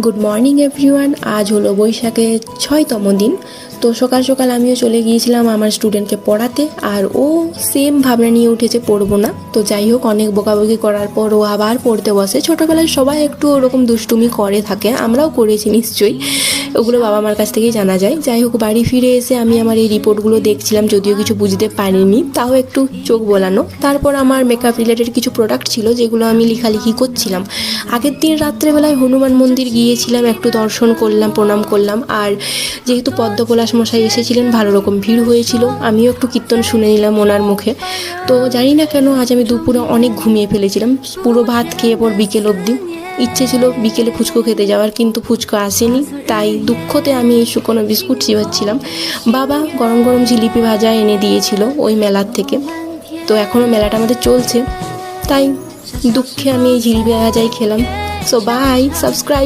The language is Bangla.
Good morning everyone. আজ হলো বৈশাখের 6তম দিন। তো সকাল সকাল আমিও চলে গিয়েছিলাম আমার স্টুডেন্টকে পড়াতে, আর ও সেম ভাবনা নিয়ে উঠেছে পড়বো না। তো যাই হোক, অনেক বকাবকি করার পর ও আবার পড়তে বসে। ছোটোবেলায় সবাই একটু ওরকম দুষ্টুমি করে থাকে, আমরাও করেছি নিশ্চয়ই, ওগুলো বাবা মার কাছ থেকেই জানা যায়। যাই হোক, বাড়ি ফিরে এসে আমি আমার এই রিপোর্টগুলো দেখছিলাম, যদিও কিছু বুঝতে পারিনি, তাও একটু চোখ বোলানো। তারপর আমার মেকআপ রিলেটেড কিছু প্রোডাক্ট ছিল যেগুলো আমি লেখালেখি করছিলাম। আগের দিন রাত্রেবেলায় হনুমান মন্দির গিয়েছিলাম, একটু দর্শন করলাম, প্রণাম করলাম। আর যেহেতু পদ্মপলাশ মশাই এসেছিলেন, ভালো রকম ভিড় হয়েছিল, আমিও একটু কীর্তন শুনে নিলাম ওনার মুখে। তো জানি না কেন আজ আমি দুপুরে অনেক ঘুমিয়ে ফেলেছিলাম, পুরো ভাত খেয়ে পর বিকেল অবধি। ইচ্ছে ছিল বিকেলে ফুচকো খেতে যাওয়ার, কিন্তু ফুচকো আসেনি। তাই দুঃখতে আমি এই শুকনো বিস্কুট চিবাচ্ছিলাম। বাবা গরম গরম জিলিপি ভাজা এনে দিয়েছিল ওই মেলার থেকে। তো এখনও মেলাটা আমাদের চলছে, তাই দুঃখে আমি এই জিলিপি ভাজাই খেলাম। So bye, subscribe.